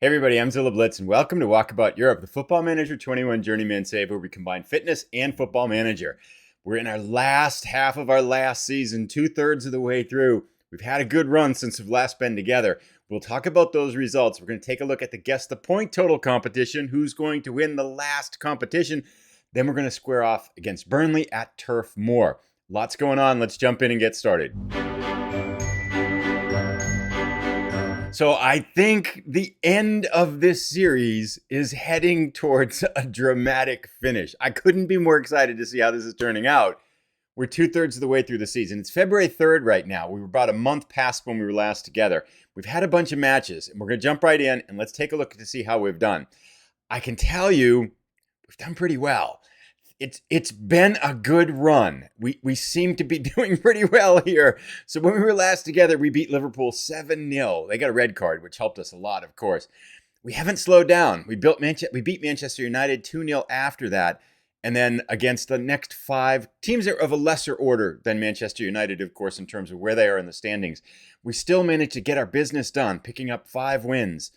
Hey everybody, I'm Zilla Blitz and welcome to Walkabout Europe, the Football Manager 21 Journeyman save where we combine fitness and football manager. We're in our last half of our last season, 2/3 of the way through. We've had a good run since we've last been together. We'll talk about those results. We're going to take a look at the Guess the Point total competition, who's going to win the last competition. Then we're going to square off against Burnley at Turf Moor. Lots going on. Let's jump in and get started. So I think the end of this series is heading towards a dramatic finish. I couldn't be more excited to see how this is turning out. We're 2/3 of the way through the season. It's February 3rd right now. We were about a month past when we were last together. We've had a bunch of matches, and we're going to jump right in, and let's take a look to see how we've done. I can tell you, we've done pretty well. It's been a good run. We seem to be doing pretty well here. So when we were last together, we beat Liverpool 7-0. They got a red card, which helped us a lot, of course. We haven't slowed down. We beat Manchester United 2-0 after that. And then against the next 5 teams that are of a lesser order than Manchester United, of course, in terms of where they are in the standings, we still managed to get our business done, picking up 5 wins.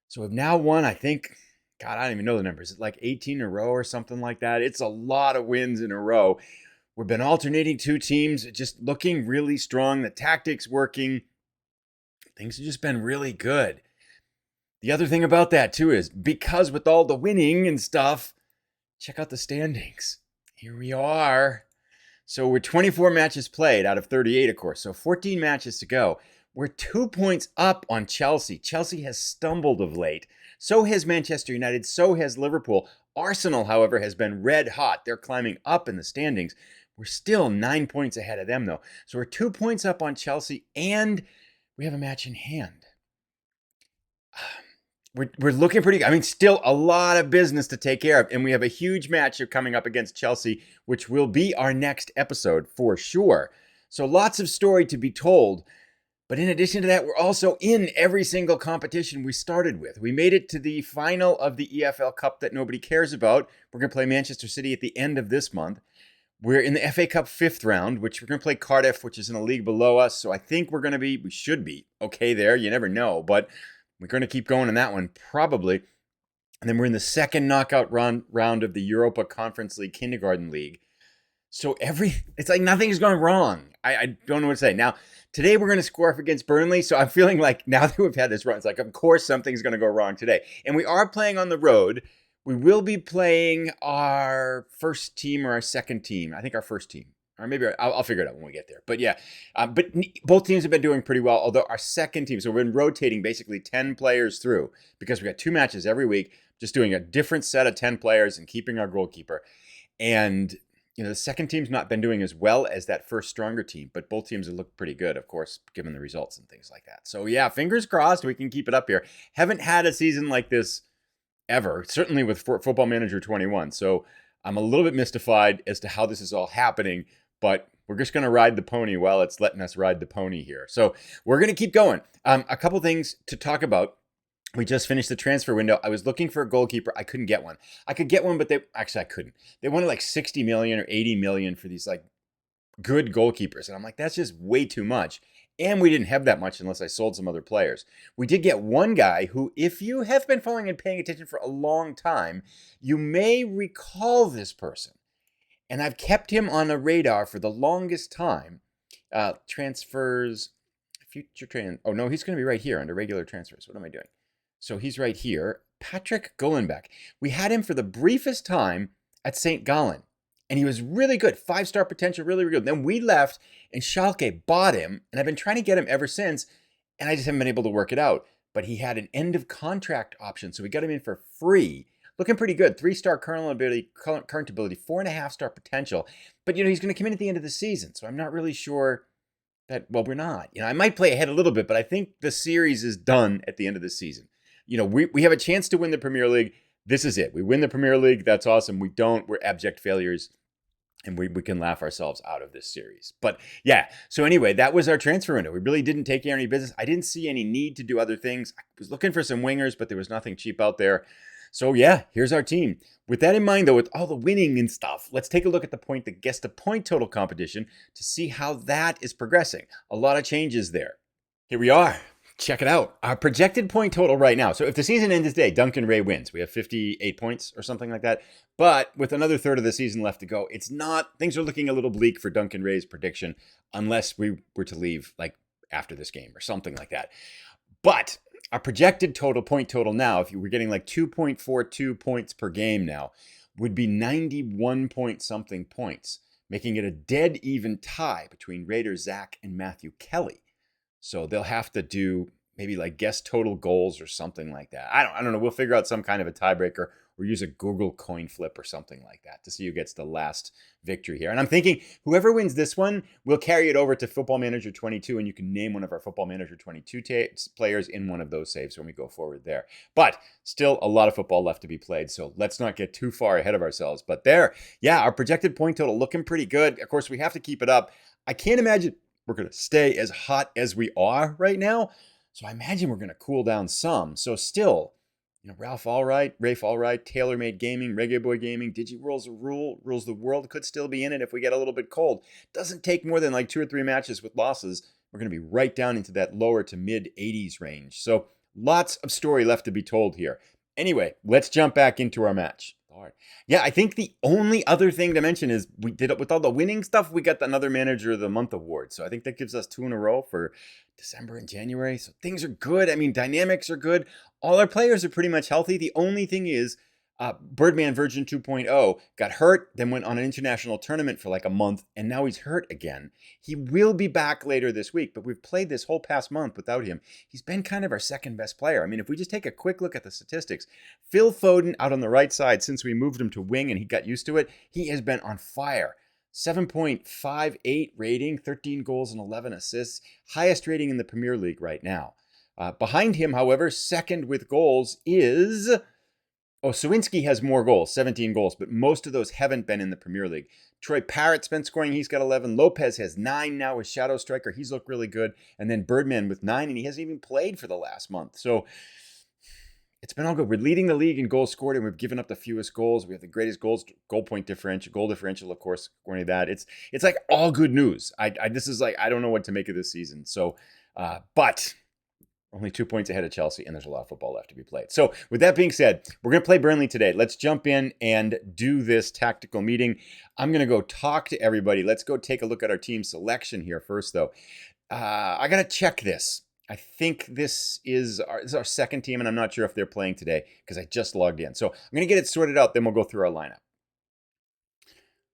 So we've now won, I think, God, I don't even know the numbers. It's like 18 in a row or something like that. It's a lot of wins in a row. We've been alternating 2 teams, just looking really strong. The tactics working. Things have just been really good. The other thing about that, too, is because with all the winning and stuff, check out the standings. Here we are. So we're 24 matches played out of 38, of course. So 14 matches to go. We're 2 points up on Chelsea. Chelsea has stumbled of late. So has Manchester United. So has Liverpool. Arsenal, however, has been red hot. They're climbing up in the standings. We're still 9 points ahead of them, though. So we're 2 points up on Chelsea, and we have a match in hand. We're looking pretty good. I mean, still a lot of business to take care of, and we have a huge match coming up against Chelsea, which will be our next episode for sure. So lots of story to be told. But in addition to that, we're also in every single competition we started with. We made it to the final of the EFL Cup that nobody cares about. We're going to play Manchester City at the end of this month. We're in the FA Cup 5th round, which we're going to play Cardiff, which is in a league below us. So I think we should be okay there. You never know, but we're going to keep going in that one, probably. And then we're in the second knockout round of the Europa Conference League Kindergarten League. So it's like nothing's going wrong. I don't know what to say. Now, today we're going to score off against Burnley. So I'm feeling like now that we've had this run, it's like, of course, something's going to go wrong today. And we are playing on the road. We will be playing our first team or our second team. I think our first team. Or maybe I'll figure it out when we get there. But yeah, but both teams have been doing pretty well. Although our second team, so we've been rotating basically 10 players through because we got 2 matches every week, just doing a different set of 10 players and keeping our goalkeeper. And the second team's not been doing as well as that first stronger team, but both teams have looked pretty good, of course, given the results and things like that. So yeah, fingers crossed we can keep it up here. Haven't had a season like this ever, certainly with Football Manager 21. So I'm a little bit mystified as to how this is all happening, but we're just going to ride the pony while it's letting us ride the pony here. So we're going to keep going. A couple things to talk about. We just finished the transfer window. I was looking for a goalkeeper. I couldn't get one. I could get one, but I couldn't. They wanted like 60 million or 80 million for these like good goalkeepers. And I'm like, that's just way too much. And we didn't have that much unless I sold some other players. We did get one guy who, if you have been following and paying attention for a long time, you may recall this person. And I've kept him on the radar for the longest time. Transfers, oh no, he's going to be right here under regular transfers. What am I doing? So he's right here, Patrick Golenback. We had him for the briefest time at St. Gallen, and he was really good, 5-star potential, really, really good. Then we left, and Schalke bought him, and I've been trying to get him ever since, and I just haven't been able to work it out. But he had an end-of-contract option, so we got him in for free. Looking pretty good, 3-star current ability, 4.5-star potential. But, he's going to come in at the end of the season, so I'm not really sure that, well, we're not. I might play ahead a little bit, but I think the series is done at the end of the season. We have a chance to win the Premier League. This is it. We win the Premier League. That's awesome. We don't. We're abject failures. And we can laugh ourselves out of this series. But yeah, so anyway, that was our transfer window. We really didn't take care of any business. I didn't see any need to do other things. I was looking for some wingers, but there was nothing cheap out there. So yeah, here's our team. With that in mind, though, with all the winning and stuff, let's take a look at the Guess the Point total competition to see how that is progressing. A lot of changes there. Here we are. Check it out. Our projected point total right now. So if the season ends today, Duncan Ray wins. We have 58 points or something like that. But with another third of the season left to go, things are looking a little bleak for Duncan Ray's prediction unless we were to leave like after this game or something like that. But our projected point total now, if you were getting like 2.42 points per game now, would be 91 point something points, making it a dead even tie between Raider Zach and Matthew Kelly. So they'll have to do maybe like guess total goals or something like that. I don't know. We'll figure out some kind of a tiebreaker or use a Google coin flip or something like that to see who gets the last victory here. And I'm thinking whoever wins this one, we'll carry it over to Football Manager 22, and you can name one of our Football Manager 22 players in one of those saves when we go forward there. But still a lot of football left to be played, so let's not get too far ahead of ourselves. But there, yeah, our projected point total looking pretty good. Of course, we have to keep it up. I can't imagine we're going to stay as hot as we are right now. So I imagine we're going to cool down some. So still, Rafe Allright, TaylorMade Gaming, Reggae Boy Gaming, Digi Rules the World could still be in it if we get a little bit cold. Doesn't take more than like 2 or 3 matches with losses. We're going to be right down into that lower to mid 80s range. So lots of story left to be told here. Anyway, let's jump back into our match. Lord. Yeah, I think the only other thing to mention is we did it with all the winning stuff. We got another Manager of the Month award. So I think that gives us 2 in a row for December and January. So things are good. I mean, dynamics are good. All our players are pretty much healthy. The only thing is Birdman version 2.0 got hurt, then went on an international tournament for like a month, and now he's hurt again. He will be back later this week, but we've played this whole past month without him. He's been kind of our second best player. I mean, if we just take a quick look at the statistics, Phil Foden out on the right side, since we moved him to wing and he got used to it, he has been on fire. 7.58 rating, 13 goals and 11 assists, highest rating in the Premier League right now. Behind him, however, second with goals is... Sawinski has more goals, 17 goals, but most of those haven't been in the Premier League. Troy Parrott's been scoring. He's got 11. Lopez has 9 now as Shadow Striker. He's looked really good. And then Birdman with 9, and he hasn't even played for the last month. So it's been all good. We're leading the league in goals scored, and we've given up the fewest goals. We have the greatest goal differential, of course, according to that. It's like all good news. I don't know what to make of this season. So, but... only 2 points ahead of Chelsea, and there's a lot of football left to be played. So with that being said, we're going to play Burnley today. Let's jump in and do this tactical meeting. I'm going to go talk to everybody. Let's go take a look at our team selection here first, though. I got to check this. I think this is our second team, and I'm not sure if they're playing today because I just logged in. So I'm going to get it sorted out, then we'll go through our lineup.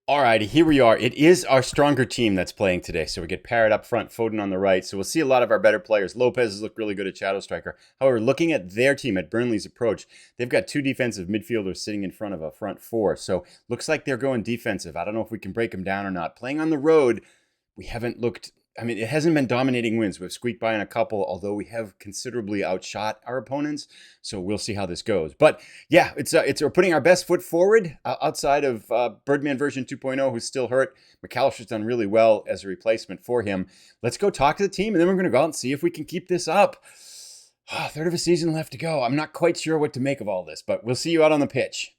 All right, here we are. It is our stronger team that's playing today. So we get Parrott up front, Foden on the right. So we'll see a lot of our better players. Lopez has looked really good at Shadow Striker. However, looking at their team, at Burnley's approach, they've got 2 defensive midfielders sitting in front of a front 4. So looks like they're going defensive. I don't know if we can break them down or not. Playing on the road, we haven't looked... I mean, it hasn't been dominating wins. We've squeaked by in a couple, although we have considerably outshot our opponents. So we'll see how this goes. But yeah, we're putting our best foot forward outside of Birdman version 2.0, who's still hurt. McAllister's done really well as a replacement for him. Let's go talk to the team, and then we're going to go out and see if we can keep this up. Third of a season left to go. I'm not quite sure what to make of all this, but we'll see you out on the pitch.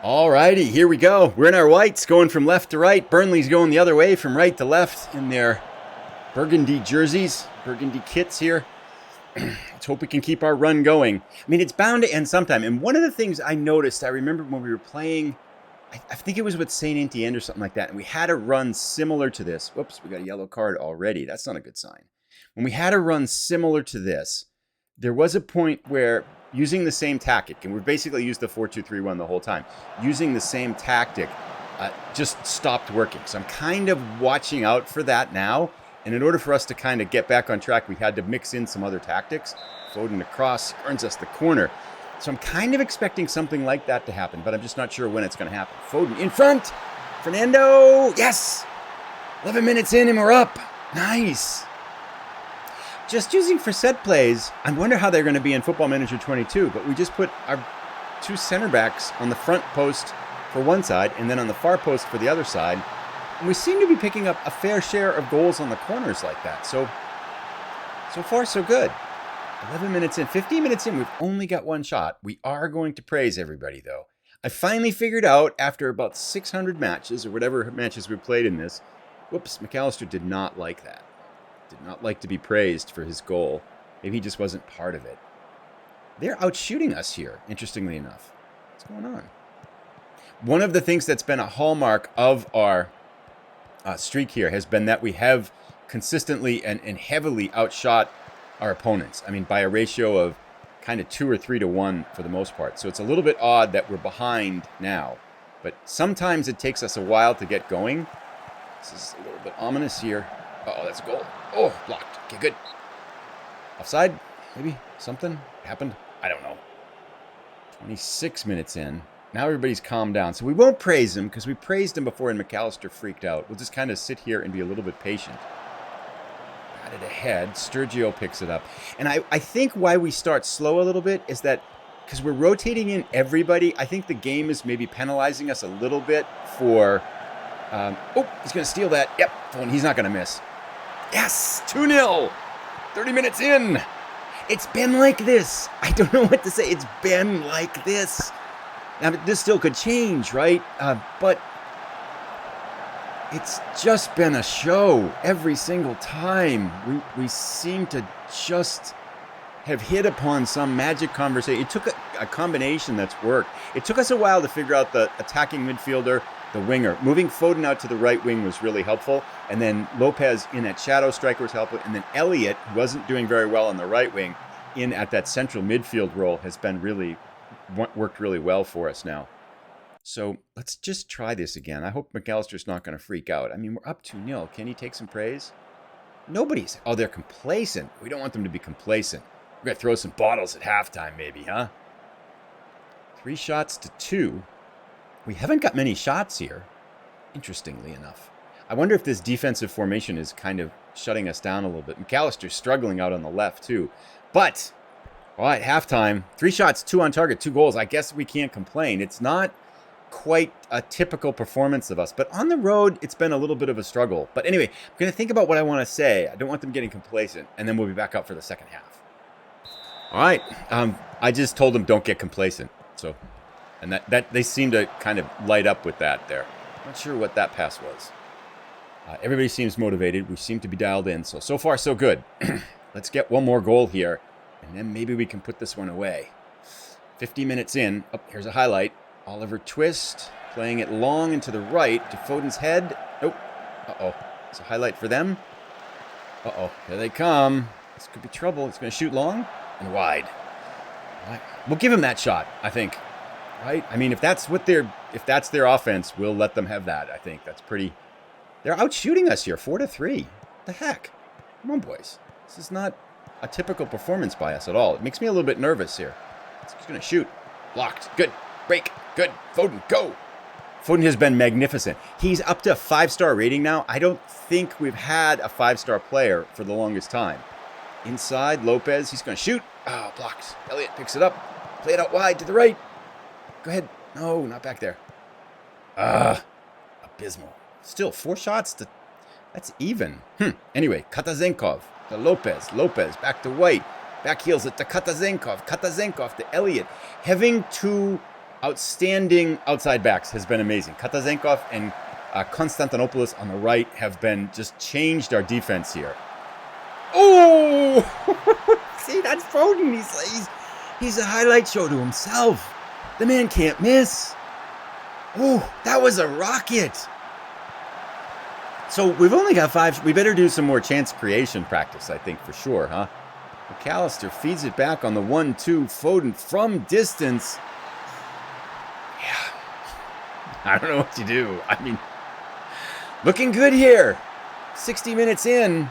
All righty, here we go. We're in our whites, going from left to right. Burnley's going the other way, from right to left, in their burgundy jerseys, burgundy kits here. Let's hope we can keep our run going. I mean, it's bound to end sometime. And one of the things I noticed, I remember when we were playing, I think it was with Saint Etienne or something like that, and we had a run similar to this. Whoops, we got a yellow card already. That's not a good sign. When we had a run similar to this, there was a point where using the same tactic, and we've basically used the 4-2-3-1 the whole time, using the same tactic just stopped working. So I'm kind of watching out for that now. And in order for us to kind of get back on track, we had to mix in some other tactics. Foden across, earns us the corner. So I'm kind of expecting something like that to happen, but I'm just not sure when it's going to happen. Foden in front. Fernando. Yes. 11 minutes in and we're up. Nice. Just using for set plays, I wonder how they're going to be in Football Manager 22, but we just put our 2 center backs on the front post for one side and then on the far post for the other side. And we seem to be picking up a fair share of goals on the corners like that. So far, so good. 11 minutes in, 15 minutes in, we've only got 1 shot. We are going to praise everybody, though. I finally figured out, after about 600 matches, or whatever matches we played in this, whoops, McAllister did not like that. Did not like to be praised for his goal. Maybe he just wasn't part of it. They're outshooting us here, interestingly enough. What's going on? One of the things that's been a hallmark of our streak here has been that we have consistently and heavily outshot our opponents. I mean, by a ratio of kind of 2 or 3 to 1 for the most part. So it's a little bit odd that we're behind now. But sometimes it takes us a while to get going. This is a little bit ominous here. Uh-oh, that's a goal. Oh, blocked. Okay, good. Offside? Maybe? Something happened? I don't know. 26 minutes in. Now everybody's calmed down. So we won't praise him because we praised him before and McAllister freaked out. We'll just kind of sit here and be a little bit patient. Got it ahead. Sturgio picks it up. And I think why we start slow a little bit is that because we're rotating in everybody, I think the game is maybe penalizing us a little bit for... oh, he's going to steal that. Yep, and he's not going to miss. Yes, 2-0. 30 minutes in. It's been like this. I don't know what to say. It's been like this. Now, this still could change, right? But it's just been a show every single time. We seem to just have hit upon some magic conversation. It took a combination that's worked. It took us a while to figure out the attacking midfielder, the winger. Moving Foden out to the right wing was really helpful. And then Lopez in at shadow striker was helpful. And then Elliott, who wasn't doing very well on the right wing, in at that central midfield role has been really worked really well for us now. So let's just try this again. I hope McAllister's not going to freak out. I mean, we're up 2-0. Can he take some praise? Nobody's. Oh, they're complacent. We don't want them to be complacent. We're going to throw some bottles at halftime maybe, huh? 3 shots to 2. We haven't got many shots here, interestingly enough. I wonder if this defensive formation is kind of shutting us down a little bit. McAllister's struggling out on the left, too. But, all right, halftime. 3 shots, 2 on target, 2 goals. I guess we can't complain. It's not quite a typical performance of us. But on the road, it's been a little bit of a struggle. But anyway, I'm going to think about what I want to say. I don't want them getting complacent. And then we'll be back up for the second half. All right. I just told them don't get complacent. So, and that they seem to kind of light up with that there. Not sure what that pass was. Everybody seems motivated. We seem to be dialed in. So far, so good. Let's get one more goal here. And then maybe we can put this one away. 50 minutes in. Oh, here's a highlight. Oliver Twist playing it long and to the right to Foden's head. Nope. Uh-oh. It's a highlight for them. Uh-oh. Here they come. This could be trouble. It's going to shoot long and wide. Right. We'll give him that shot, I think. Right? I mean, if that's their offense, we'll let them have that, I think. That's pretty... They're outshooting us here, 4-3. What the heck? Come on, boys. This is not a typical performance by us at all. It makes me a little bit nervous here. He's going to shoot. Blocked. Good. Break. Good. Foden, go. Foden has been magnificent. He's up to a 5-star rating now. I don't think we've had a 5-star player for the longest time. Inside, Lopez. He's going to shoot. Oh, blocked. Elliott picks it up. Play it out wide to the right. Go ahead. No, not back there. Abysmal. Still, 4 shots to... That's even. Anyway, Katazenkov to Lopez. Lopez back to White. Back heels it to Katazenkov. Katazenkov to Elliott. Having 2 outstanding outside backs has been amazing. Katazenkov and Konstantinopoulos on the right have been just changed our defense here. Oh! See, that's Foden. He's a highlight show to himself. The man can't miss. Oh, that was a rocket. So we've only got 5. We better do some more chance creation practice, I think, for sure, huh? McAllister feeds it back on the 1-2. Foden from distance. Yeah. I don't know what to do. I mean, looking good here. 60 minutes in,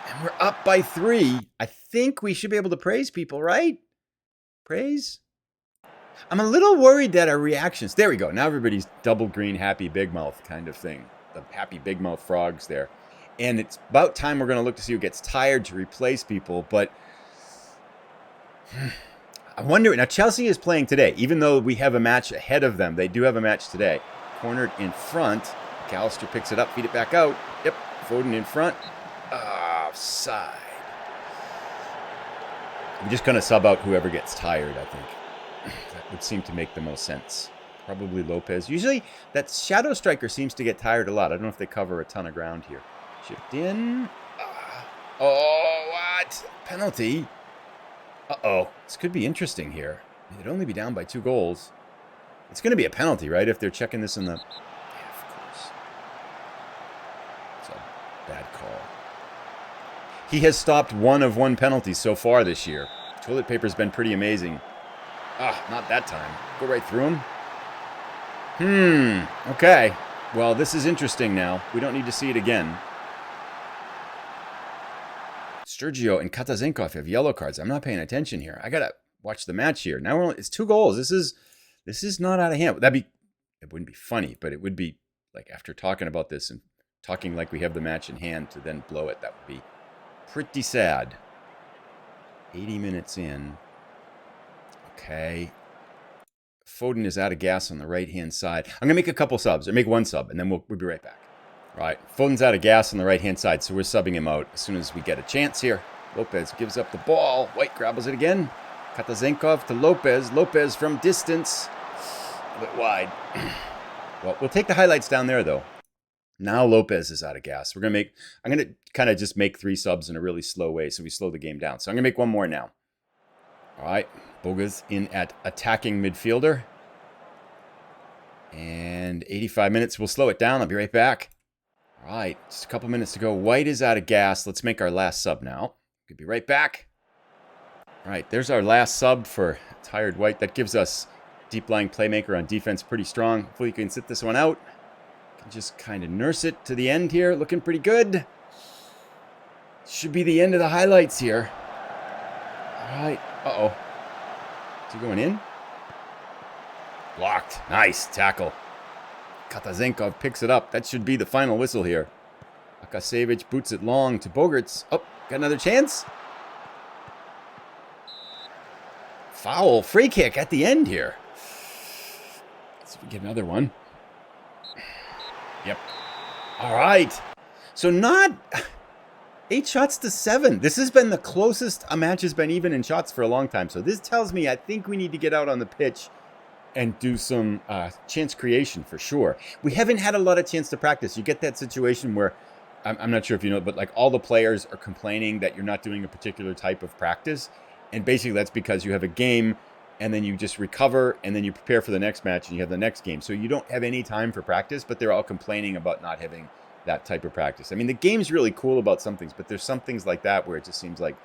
and we're up by 3. I think we should be able to praise people, right? Praise? I'm a little worried that our reactions... There we go. Now everybody's double green, happy big mouth kind of thing. The happy big mouth frogs there. And it's about time we're going to look to see who gets tired to replace people. But I wonder... Now, Chelsea is playing today. Even though we have a match ahead of them, they do have a match today. Cornered in front. McAllister picks it up, feed it back out. Yep, Foden in front. Offside. We're just going to sub out whoever gets tired, I think. That would seem to make the most sense. Probably Lopez. Usually, that shadow striker seems to get tired a lot. I don't know if they cover a ton of ground here. Chipped in. Oh, what? Penalty? Uh-oh. This could be interesting here. They'd only be down by 2 goals. It's going to be a penalty, right? If they're checking this in the... Yeah, of course. It's a bad call. He has stopped 1 of 1 penalties so far this year. Toilet paper's been pretty amazing. Ah, not that time. Go right through him. Okay. Well, this is interesting now. We don't need to see it again. Sergio and Katazinkov have yellow cards. I'm not paying attention here. I gotta watch the match here. Now it's 2 goals. This is not out of hand. It wouldn't be funny, but it would be like after talking about this and talking like we have the match in hand to then blow it. That would be pretty sad. 80 minutes in. Okay. Foden is out of gas on the right-hand side. I'm going to make a couple subs, or make 1 sub, and then we'll be right back. All right, Foden's out of gas on the right-hand side, so we're subbing him out as soon as we get a chance here. Lopez gives up the ball. White grabbles it again. Katazinkov to Lopez. Lopez from distance. A bit wide. Well, we'll take the highlights down there, though. Now Lopez is out of gas. I'm going to kind of just make 3 subs in a really slow way, so we slow the game down. So I'm going to make 1 more now. All right, Boga's in at attacking midfielder. And 85 minutes, we'll slow it down. I'll be right back. All right, just a couple minutes to go. White is out of gas. Let's make our last sub now. Could be right back. All right, there's our last sub for tired White. That gives us deep-lying playmaker on defense pretty strong. Hopefully you can sit this one out. Can just kind of nurse it to the end here. Looking pretty good. Should be the end of the highlights here. All right. Uh-oh. Is he going in? Blocked. Nice tackle. Katazinkov picks it up. That should be the final whistle here. Akasevich boots it long to Bogarts. Oh, got another chance. Foul. Free kick at the end here. Let's see if we get another one. Yep. All right. So not 8 shots to 7. This has been the closest a match has been even in shots for a long time. So this tells me I think we need to get out on the pitch and do some chance creation for sure. We haven't had a lot of chance to practice. You get that situation where, I'm not sure if you know, but like all the players are complaining that you're not doing a particular type of practice. And basically that's because you have a game and then you just recover and then you prepare for the next match and you have the next game. So you don't have any time for practice, but they're all complaining about not having that type of practice. I mean, the game's really cool about some things, but there's some things like that where it just seems like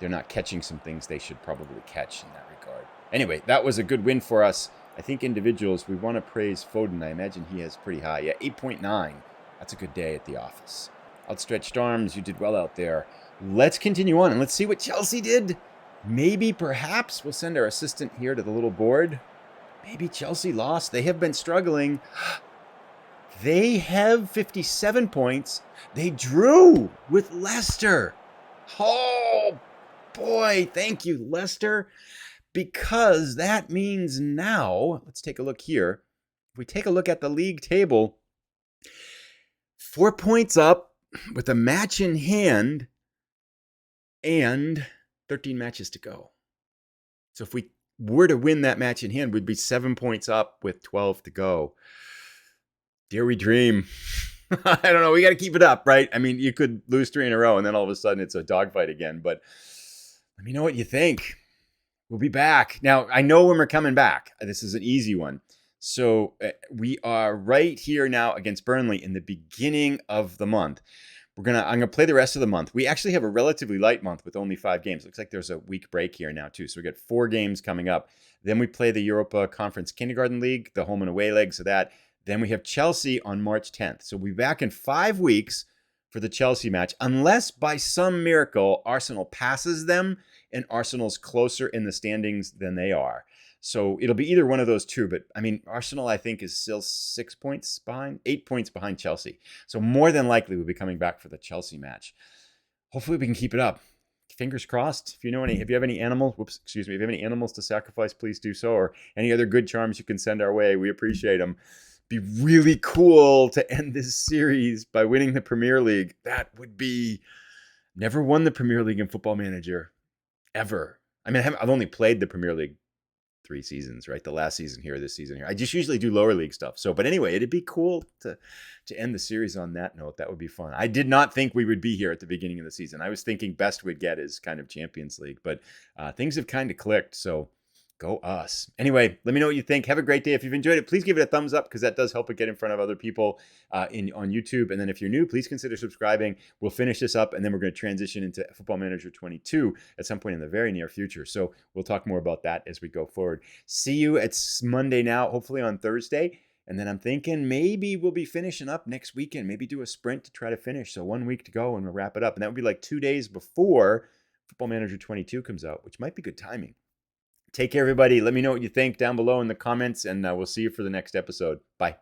they're not catching some things they should probably catch in that regard. Anyway, that was a good win for us. I think individuals, we want to praise Foden. I imagine he has pretty high. Yeah, 8.9. That's a good day at the office. Outstretched arms. You did well out there. Let's continue on and let's see what Chelsea did. Maybe, perhaps, we'll send our assistant here to the little board. Maybe Chelsea lost. They have been struggling. They have 57 points. They drew with Leicester. Oh, boy. Thank you, Leicester. Because that means now, let's take a look here. If we take a look at the league table, 4 points up with a match in hand and 13 matches to go. So if we were to win that match in hand, we'd be 7 points up with 12 to go. Dare we dream? I don't know. We got to keep it up, right? I mean, you could lose 3 in a row and then all of a sudden it's a dogfight again. But let me know what you think. We'll be back. Now, I know when we're coming back. This is an easy one. So we are right here now against Burnley in the beginning of the month. I'm gonna play the rest of the month. We actually have a relatively light month with only 5 games. Looks like there's a week break here now too. So we got 4 games coming up. Then we play the Europa Conference Kindergarten League, the home and away legs of that. Then we have Chelsea on March 10th. So we'll be back in 5 weeks for the Chelsea match, unless by some miracle Arsenal passes them and Arsenal's closer in the standings than they are. So it'll be either one of those two. But I mean, Arsenal, I think, is still 6 points behind, 8 points behind Chelsea. So more than likely we'll be coming back for the Chelsea match. Hopefully we can keep it up. Fingers crossed. If you have any animals, if you have any animals to sacrifice, please do so. Or any other good charms you can send our way. We appreciate them. Be really cool to end this series by winning the Premier League. That would be... Never won the Premier League in Football Manager. Ever. I mean, I've only played the Premier League 3 seasons, right? The last season here, this season here. I just usually do lower league stuff. So, but anyway, it'd be cool to end the series on that note. That would be fun. I did not think we would be here at the beginning of the season. I was thinking best we'd get is kind of Champions League, but things have kind of clicked. So go us. Anyway, let me know what you think. Have a great day. If you've enjoyed it, please give it a thumbs up because that does help it get in front of other people on YouTube. And then if you're new, please consider subscribing. We'll finish this up and then we're going to transition into Football Manager 22 at some point in the very near future. So we'll talk more about that as we go forward. See you. It's Monday now, hopefully on Thursday. And then I'm thinking maybe we'll be finishing up next weekend. Maybe do a sprint to try to finish. So 1 week to go and we'll wrap it up. And that would be like 2 days before Football Manager 22 comes out, which might be good timing. Take care, everybody. Let me know what you think down below in the comments, and we'll see you for the next episode. Bye.